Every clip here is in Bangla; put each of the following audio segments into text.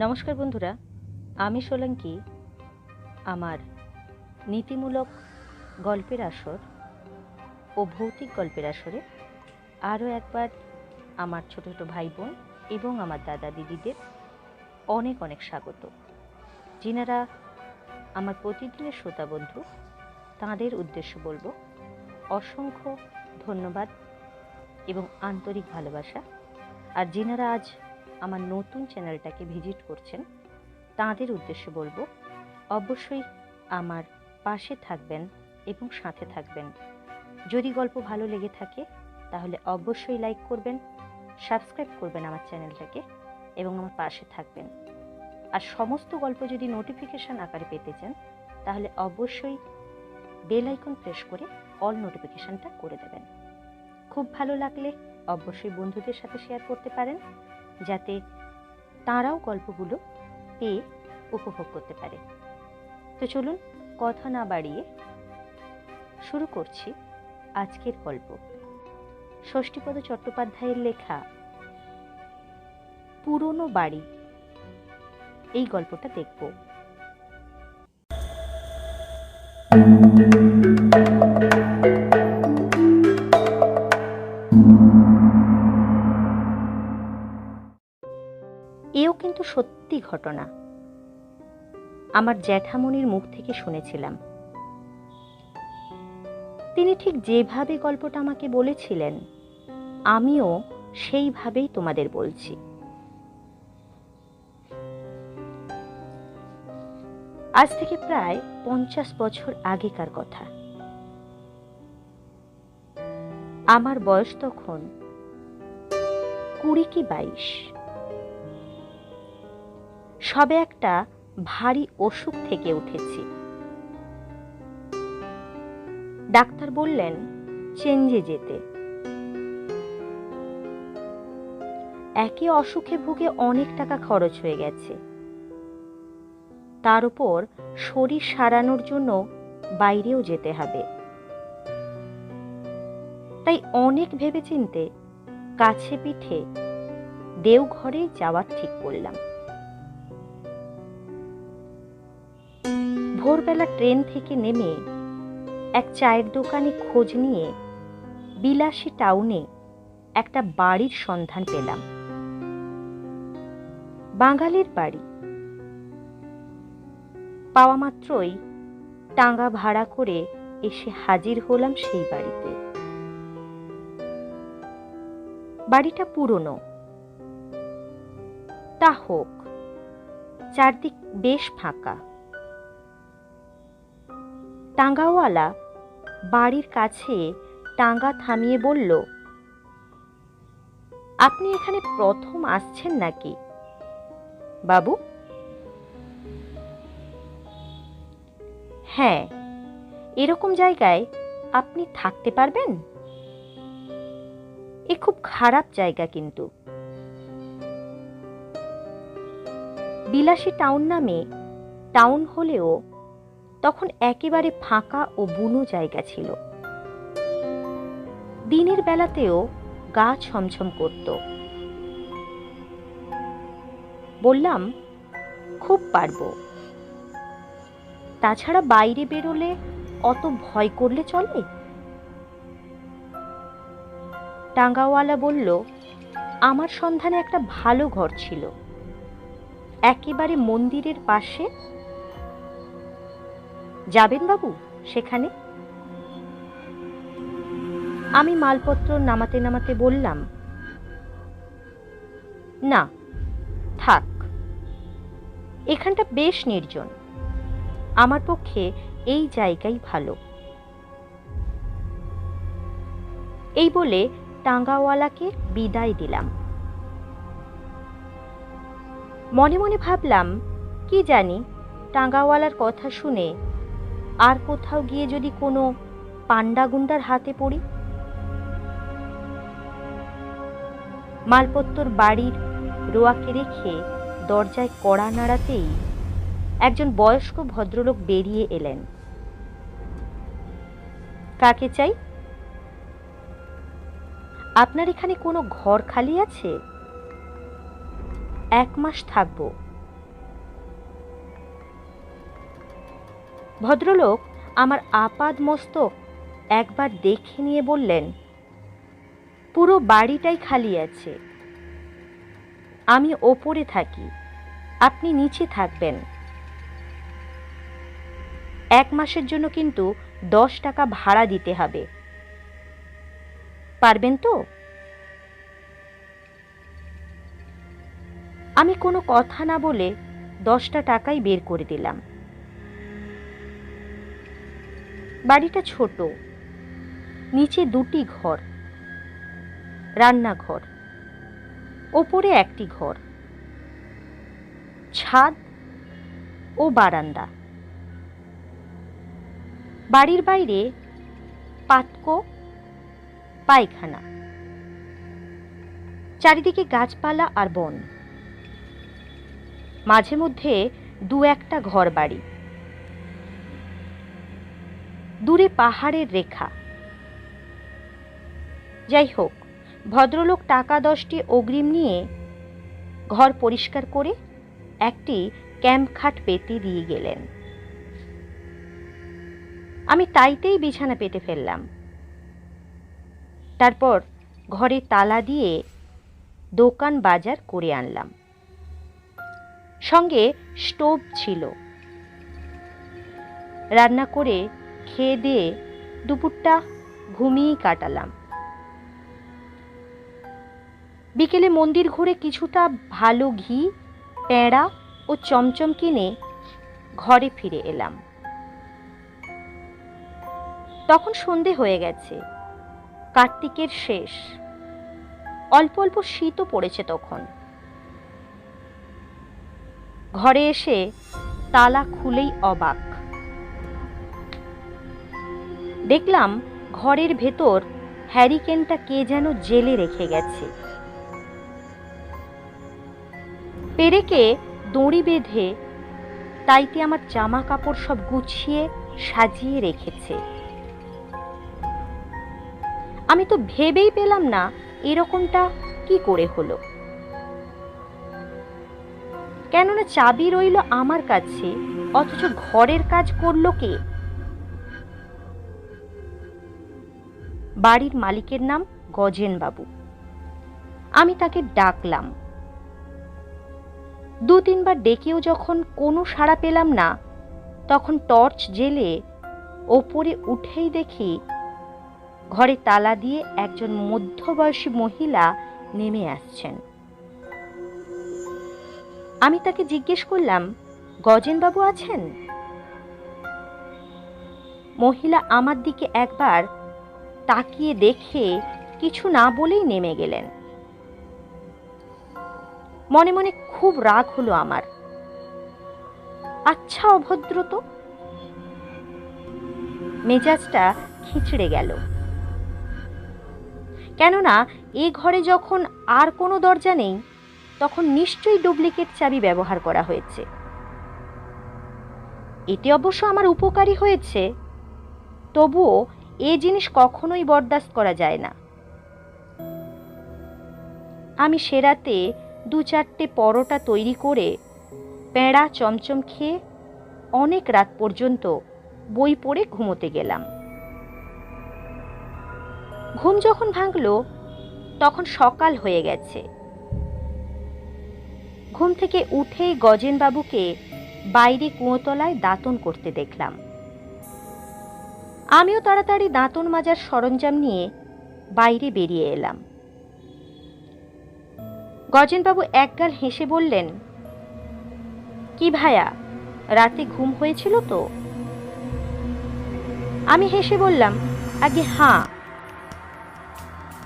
নমস্কার বন্ধুরা, আমি সোলাঙ্কি আমার নীতিমূলক গল্পের আসর ও ভৌতিক গল্পের আসরে আরও একবার আমার ছোট ছোট ভাই বোন এবং আমার দাদা দিদিদের অনেক অনেক স্বাগত। যিনারা আমার প্রতিদিনের শ্রোতা বন্ধু, তাঁদের উদ্দেশ্য বলবো অসংখ্য ধন্যবাদ এবং আন্তরিক ভালোবাসা। আর যিনারা আজ আমার নতুন চ্যানেলটাকে ভিজিট করছেন, তাঁদের উদ্দেশ্যে বলবো অবশ্যই আমার পাশে থাকবেন এবং সাথে থাকবেন। যদি গল্প ভালো লেগে থাকে তাহলে অবশ্যই লাইক করবেন, সাবস্ক্রাইব করবেন আমার চ্যানেলটাকে এবং আমার পাশে থাকবেন। আর সমস্ত গল্প যদি নোটিফিকেশান আকারে পেতে চান তাহলে অবশ্যই বেল আইকন প্রেস করে অল নোটিফিকেশানটা করে দেবেন। খুব ভালো লাগলে অবশ্যই বন্ধুদের সাথে শেয়ার করতে পারেন, যাতে তাঁরাও গল্পগুলো পেয়ে উপভোগ করতে পারে। তো চলুন কথা না বাড়িয়ে শুরু করছি আজকের গল্প। ষষ্ঠীপদ চট্টোপাধ্যায়ের লেখা পুরনো বাড়ি, এই গল্পটা দেখব। এও কিন্তু সত্যি ঘটনা। আমার জ্যাঠামণির মুখ থেকে শুনেছিলাম। তিনি ঠিক যেভাবে গল্পটা আমাকে বলেছিলেন আমিও সেইভাবেই তোমাদের বলছি। আজ থেকে প্রায় 50 বছর আগেকার কথা। আমার বয়স তখন 20 কি 22। সবে একটা ভারী অসুখ থেকে উঠেছি। ডাক্তার বললেন চেঞ্জে যেতে। একই অসুখে ভুগে অনেক টাকা খরচ হয়ে গেছে, তার উপর শরীর সারানোর জন্য বাইরেও যেতে হবে। তাই অনেক ভেবেচিন্তে কাছে পিঠে দেওঘরে যাওয়ার ঠিক করলাম। ভোরবেলা ট্রেন থেকে নেমে এক চায়ের দোকানে খোঁজ নিয়ে বিলাসী টাউনে একটা বাড়ির সন্ধান পেলাম। বাঙালির বাড়ি। পাওয়া মাত্রই টাঙ্গা ভাড়া করে এসে হাজির হলাম সেই বাড়িতে। বাড়িটা পুরনো, তা হোক, চারদিক বেশ ফাঁকা। টাঙ্গাওয়ালা বাড়ির কাছে টাঙ্গা থামিয়ে বলল, আপনি এখানে প্রথম আসছেন নাকি বাবু? হ্যাঁ, এরকম জায়গায় আপনি থাকতে পারবেন? এ খুব খারাপ জায়গা কিন্তু। বিলাসী টাউন নামে টাউন হলেও তখন একেবারে ফাঁকা ও বুনো জায়গা ছিল। দিনের বেলাতেও গা ছমছম করত। বললাম, খুব পারবো। তাছাড়া বাইরে বেরোলে অত ভয় করলে চলে? টাঙ্গাওয়ালা বলল, আমার সন্ধানে একটা ভালো ঘর ছিল, একেবারে মন্দিরের পাশে। যাবেন বাবু সেখানে? আমি মালপত্র নামাতে নামাতে বললাম, না থাক, এখানটা বেশ নির্জন। আমার পক্ষে এই জায়গাই ভালো। এই বলে টাঙ্গাওয়ালাকে বিদায় দিলাম। মনে মনে ভাবলাম, কি জানি টাঙ্গাওয়ালার কথা শুনে আর কোথাও গিয়ে যদি কোনো পান্ডাগুন্ডার হাতে পড়ি। মালপত্তর বাড়ির রোয়াকে রেখে দরজায় কড়া নাড়াতেই একজন বয়স্ক ভদ্রলোক বেরিয়ে এলেন। কাকে চাই? আপনার এখানে কোনো ঘর খালি আছে? 1 মাস থাকবো, ভদ্রলোক আমার আপাদ মস্তক একবার দেখে নিয়ে বললেন, পুরো বাড়িটাই খালি আছে। আমি ওপরে থাকি, আপনি নিচে থাকবেন। 1 মাসের জন্য কিন্তু 10 টাকা ভাড়া দিতে হবে। পারবেন তো? আমি কোনো কথা না বলে 10টা টাকাই বের করে দিলাম। বাড়িটা ছোট, নিচে 2টি ঘর, রান্নাঘর, ওপরে একটি ঘর, ছাদ ও বারান্দা। বাড়ির বাইরে পাতকো, পায়খানা, চারিদিকে গাছপালা আর বন, মাঝে মধ্যে 2-1টা ঘর বাড়ি, দূরে পাহাড়ের রেখা। যাই হোক, ভদ্রলোক টাকা 10টি অগ্রিম নিয়ে ঘর পরিষ্কার করে একটি ক্যাম্প খাট পেতে দিয়ে গেলেন। আমি তাইতেই বিছানা পেতে ফেললাম। তারপর ঘরে তালা দিয়ে দোকান বাজার করে আনলাম। সঙ্গে স্টোভ ছিল। রান্না করে খেয়ে দিয়ে দুপুরটা ঘুমিয়েই কাটালাম। বিকেলে মন্দির ঘুরে কিছুটা ভালো ঘি, পেঁড়া ও চমচম কিনে ঘরে ফিরে এলাম। তখন সন্ধে হয়ে গেছে, কার্তিকের শেষ। অল্প অল্প শীতও পড়েছে তখন। ঘরে এসে তালা খুলেই অবাক। দেখলাম ঘরের ভেতর হ্যারিকেনটা কে যেন জেলে রেখে গেছে। পেরেকে দড়ি বেঁধে তাইতে আমার জামা কাপড় সব গুছিয়ে সাজিয়ে রেখেছে। আমি তো ভেবেই পেলাম না এরকমটা কি করে হলো। কেননা চাবি রইল আমার কাছে, অথচ ঘরের কাজ করলো কে? বাড়ির মালিকের নাম গজেন বাবু। আমি তাকে ডাকলাম। 2-3 বার ডেকেও যখন কোনো সাড়া পেলাম না, তখন টর্চ জেলে ওপরে উঠেই দেখি ঘরে তালা দিয়ে একজন মধ্যবয়সী মহিলা নেমে আসছেন। আমি তাকে জিজ্ঞেস করলাম, গজেন বাবু আছেন? মহিলা আমার দিকে একবার তাকিয়ে দেখে কিছু না বলেই নেমে গেলেন। মনে মনে খুব রাগ হলো আমার। আচ্ছা অভদ্র তো। মেজাজটা খিচড়ে গেল। কেননা এ ঘরে যখন আর কোনো দরজা নেই, তখন নিশ্চয়ই ডুপ্লিকেট চাবি ব্যবহার করা হয়েছে। এটি অবশ্য আমার উপকারী হয়েছে, তবুও এ জিনিস কখনোই বরদাস্ত করা যায় না। আমি সে রাতে 2-4টে পরোটা তৈরি করে পেঁড়া চমচম খেয়ে অনেক রাত পর্যন্ত বই পড়ে ঘুমোতে গেলাম। ঘুম যখন ভাঙল, তখন সকাল হয়ে গেছে। ঘুম থেকে উঠেই গজেন বাবুকে বাইরে কুয়োতলায় দাঁতন করতে দেখলাম। আমিও তাড়াতাড়ি দাঁতন মাজার সরঞ্জাম নিয়ে বাইরে বেরিয়ে এলাম। গজেনবাবু একগাল হেসে বললেন, কি ভায়া, রাতে ঘুম হয়েছিল তো? আমি হেসে বললাম, আগে হাঁ।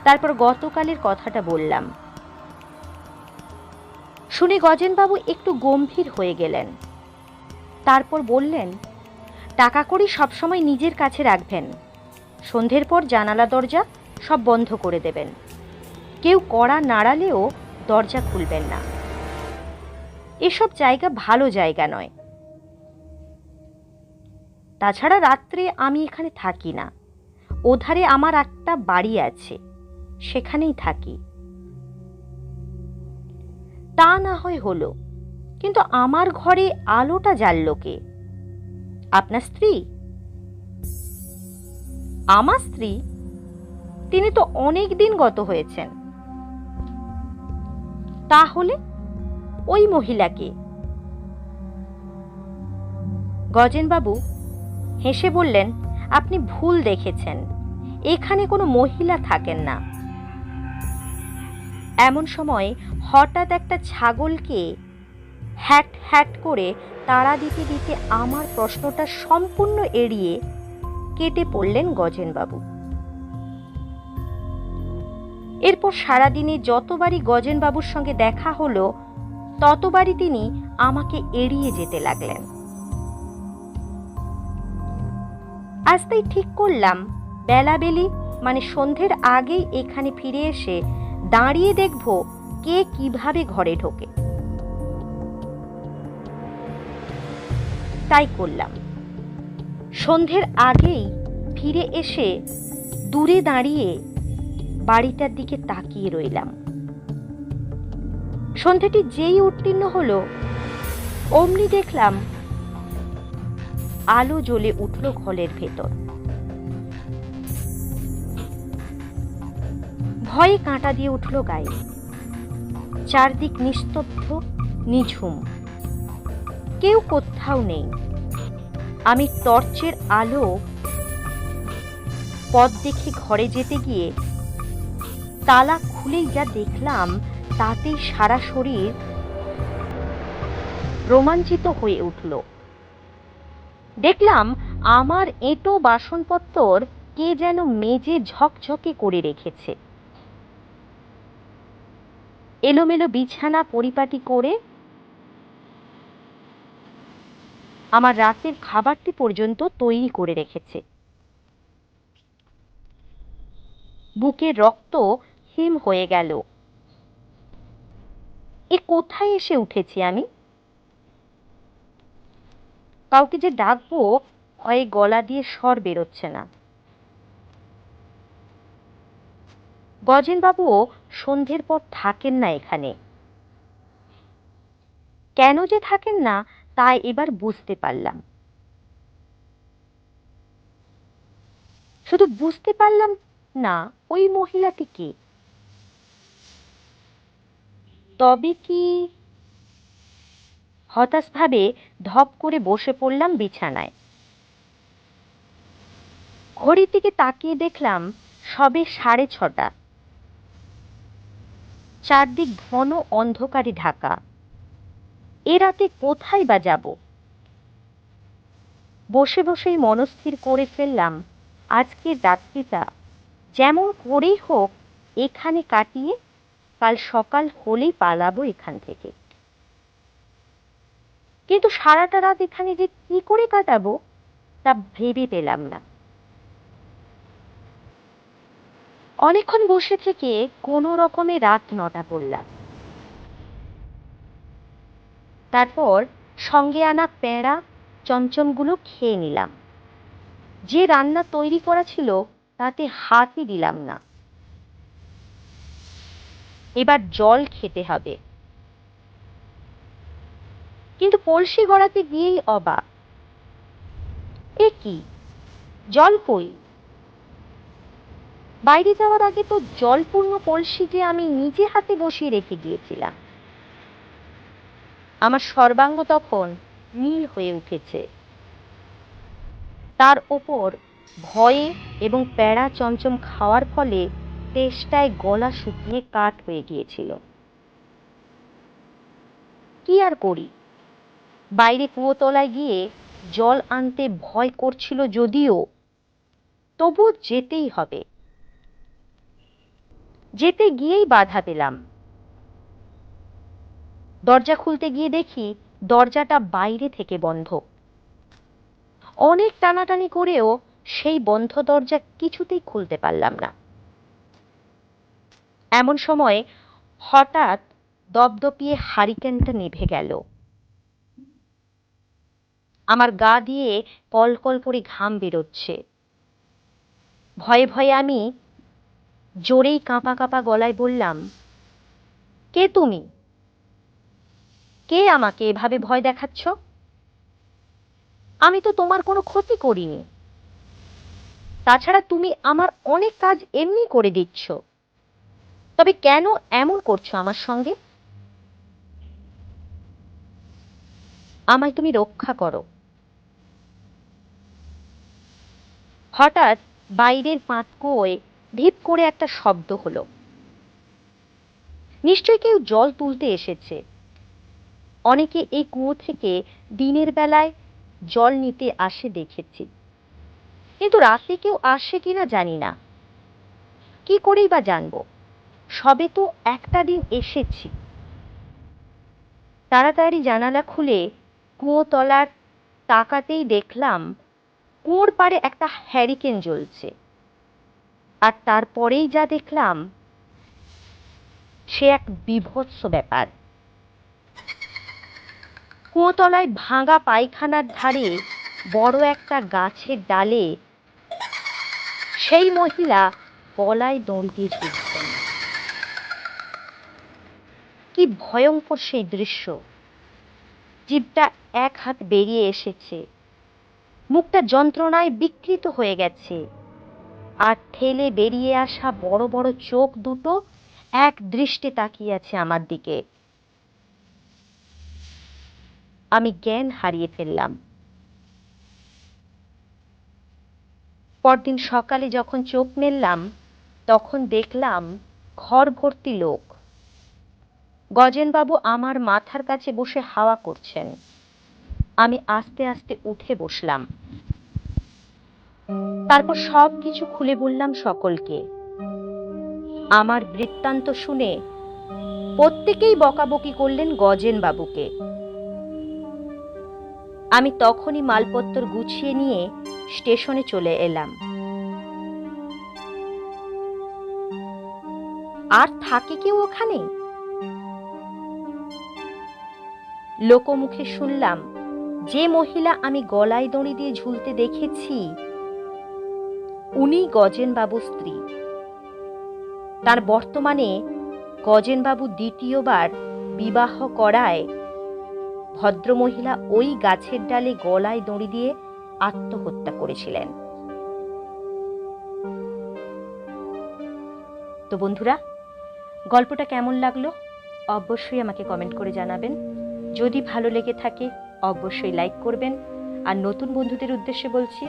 তারপর গতকালের কথাটা বললাম। শুনে গজেনবাবু একটু গম্ভীর হয়ে গেলেন। তারপর বললেন, টাকা কড়ি সবসময় নিজের কাছে রাখবেন। সন্ধ্যের পর জানালা দরজা সব বন্ধ করে দেবেন। কেউ কড়া নাড়ালেও দরজা খুলবেন না। এসব জায়গা ভালো জায়গা নয়। তাছাড়া রাত্রে আমি এখানে থাকি না। ওধারে আমার একটা বাড়ি আছে, সেখানেই থাকি। তা না হয় হলো, কিন্তু আমার ঘরে আলোটা জ্বাললো কে? আপনার স্ত্রী? আমার স্ত্রী? তিনি তো অনেক দিন গত হয়েছেন। তাহলে ওই মহিলাকে? গজেনবাবু হেসে বললেন, আপনি ভুল দেখেছেন, এখানে কোনো মহিলা থাকেন না। এমন সময় হঠাৎ একটা ছাগলকে হ্যাট হ্যাট করে তাড়া দিতে দিতে আমার প্রশ্নটা সম্পূর্ণ এড়িয়ে কেটে পড়লেন গজেনবাবু। এরপর সারাদিনে যতবারই গজেনবাবুর সঙ্গে দেখা হলো ততবারই তিনি আমাকে এড়িয়ে যেতে লাগলেন। আজ তাই ঠিক করলাম বেলাবেলি মানে সন্ধ্যের আগেই এখানে ফিরে এসে দাঁড়িয়ে দেখব কে কিভাবে ঘরে ঢোকে। তাই করলাম। সন্ধ্যের আগেই ফিরে এসে দূরে দাঁড়িয়ে বাড়িটার দিকে তাকিয়ে রইলাম। সন্ধ্যাটি যেই উত্তীর্ণ হলো অমনি দেখলাম আলো জ্বলে উঠল ঘরের ভেতর। ভয়ে কাঁটা দিয়ে উঠল গায়ে। চারদিক নিস্তব্ধ, নিঝুম, কেউ কোথাও নেই। আমি টর্চের আলো পথ দেখে ঘরে যেতে গিয়ে তালা খুলেই যা দেখলাম তাতেই সারা শরীর রোমাঞ্চিত হয়ে উঠল। দেখলাম আমার এঁটো বাসনপত্তর কে যেন মেজে ঝকঝকে করে রেখেছে। এলোমেলো বিছানা পরিপাটি করে আমার রাতের খাবারটি পর্যন্ত তৈরি করে রেখেছে। বুকের রক্ত হিম হয়ে গেল। এ কোথায় এসে উঠেছি আমি? কাউকে যে ডাকবো ভয়ে গলা দিয়ে স্বর বেরোচ্ছে না। গজেনবাবুও সন্ধ্যের পর থাকেন না এখানে। কেন যে থাকেন না তা এবার বুঝতে পারলাম। শুধু বুঝতে পারলাম না ওই মহিলাটি কে। তবে কি? হতাশভাবে ধপ করে বসে পড়লাম বিছানায়। ঘড়ির দিকে তাকিয়ে দেখলাম সবে 6:30। চারদিক ঘন অন্ধকারে ঢাকা। এ রাতে কোথায় বা যাব? বসে বসেই মনস্থির করে ফেললাম আজকের রাত্রিটা যেমন করেই হোক এখানে কাটিয়ে কাল সকাল হলেই পালাবো এখান থেকে। কিন্তু সারাটা রাত এখানে যে কি করে কাটাবো তা ভেবে পেলাম না। অনেকক্ষণ বসে থেকে কোনো রকমে রাত 9টা করলাম। তারপর সঙ্গে আনা পেঁড়া চমচমগুলো খেয়ে নিলাম। যে রান্না তৈরি করা ছিল তাতে হাতই দিলাম না। এবার জল খেতে হবে। কিন্তু কলসি গড়াতে গিয়েই অবাক। এ কি, জল কই? বাইরে যাওয়ার আগে তো জলপূর্ণ কলসি যে আমি নিজে হাতে বসিয়ে রেখে গিয়েছিলাম। আমার সর্বাঙ্গ তখন নীল হয়ে উঠেছে। তার ওপর ভয়ে এবং প্যাড়া চমচম খাওয়ার ফলে তেষ্টায় গলা শুকিয়ে কাঠ হয়ে গিয়েছিল। কি আর করি, বাইরে কুয়োতলায় গিয়ে জল আনতে ভয় করছিল যদিও তবু যেতেই হবে। যেতে গিয়েই বাধা পেলাম। দরজা খুলতে গিয়ে দেখি দরজাটা বাইরে থেকে বন্ধ। অনেক টানাটানি করেও সেই বন্ধ দরজা কিছুতেই খুলতে পারলাম না। এমন সময় হঠাৎ দপদপিয়ে হারিকেনটা নিভে গেল। আমার গা দিয়ে কলকল করে ঘাম বেরোচ্ছে। ভয়ে ভয়ে আমি জোরেই কাঁপা কাঁপা গলায় বললাম, কে তুমি? কে আমাকে এভাবে ভয় দেখাচ্ছ? আমি তো তোমার কোনো ক্ষতি করিনি। তাছাড়া তুমি আমার অনেক কাজ এমনি করে দিচ্ছ, তবে কেন এমন করছো আমার সঙ্গে? আমায় তুমি রক্ষা করো। হঠাৎ বাইরের পাঁচকুয়োয় ঢিপ করে একটা শব্দ হলো। নিশ্চয়ই কেউ জল তুলতে এসেছে। অনেকে এই কুয়ো থেকে দিনের বেলায় জল নিতে আসে দেখেছি, কিন্তু রাতে কেউ আসে কিনা জানি না। কি করেই বা জানবো? সবে তো একটা দিন এসেছি। তাড়াতাড়ি জানালা খুলে কুয়ো তলার তাকাতেই দেখলাম কুয়োর পাড়ে একটা হ্যারিকেন জ্বলছে। আর তারপরেই যা দেখলাম সে এক বীভৎস ব্যাপার। কুয়োতলায় ভাঙা পায়খানার ধারে বড় একটা গাছের ডালে সেই মহিলা গলায় দড়ি দিয়ে ঝুলছেন। কি ভয়ঙ্কর সেই দৃশ্য! জিভটা এক হাত বেরিয়ে এসেছে, মুখটা যন্ত্রণায় বিকৃত হয়ে গেছে, আর ঠেলে বেরিয়ে আসা বড় বড় চোখ দুটো এক দৃষ্টে তাকিয়ে আছে আমার দিকে। আমি জ্ঞান হারিয়ে ফেললাম। পরদিন সকালে যখন চোখ মেললাম তখন দেখলাম ঘর ভর্তি লোক। গজেনবাবু আমার মাথার কাছে বসে হাওয়া করছেন। আমি আস্তে আস্তে উঠে বসলাম। তারপর সব কিছু খুলে বললাম সকলকে। আমার বৃত্তান্ত শুনে প্রত্যেকেই বকাবকি করলেন গজেনবাবুকে। আমি তখনই মালপত্র গুছিয়ে নিয়ে স্টেশনে চলে এলাম। আর থাকে কেউ ওখানে? লোকমুখে শুনলাম যে মহিলা আমি গলায় দড়ি দিয়ে ঝুলতে দেখেছি উনি গজেনবাবুর স্ত্রী। তার বর্তমানে গজেনবাবু দ্বিতীয়বার বিবাহ করায় ভদ্রমহিলা ওই গাছের ডালে গলায় দড়ি দিয়ে আত্মহত্যা করেছিলেন। তো বন্ধুরা, গল্পটা কেমন লাগলো অবশ্যই আমাকে কমেন্ট করে জানাবেন। যদি ভালো লেগে থাকে অবশ্যই লাইক করবেন। আর নতুন বন্ধুদের উদ্দেশ্যে বলছি,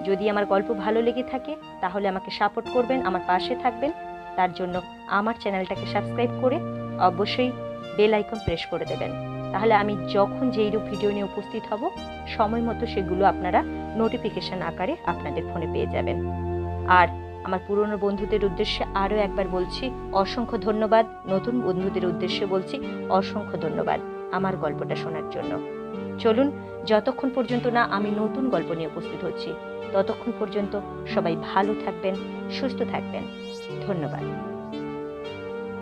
যদি আমার গল্প ভালো লেগে থাকে তাহলে আমাকে সাপোর্ট করবেন, আমার পাশে থাকবেন। তার জন্য আমার চ্যানেলটাকে সাবস্ক্রাইব করে অবশ্যই বেল আইকন প্রেস করে দেবেন। তাহলে আমি যখন যেইরূপ ভিডিও নিয়ে উপস্থিত হব সময় মতো সেগুলো আপনারা নোটিফিকেশন আকারে আপনাদের ফোনে পেয়ে যাবেন। আর আমার পুরনো বন্ধুদের উদ্দেশ্যে আরও একবার বলছি অসংখ্য ধন্যবাদ। নতুন বন্ধুদের উদ্দেশ্যে বলছি অসংখ্য ধন্যবাদ আমার গল্পটা শোনার জন্য। চলুন, যতক্ষণ পর্যন্ত না আমি নতুন গল্প নিয়ে উপস্থিত হচ্ছি ততক্ষণ পর্যন্ত সবাই ভালো থাকবেন, সুস্থ থাকবেন। ধন্যবাদ।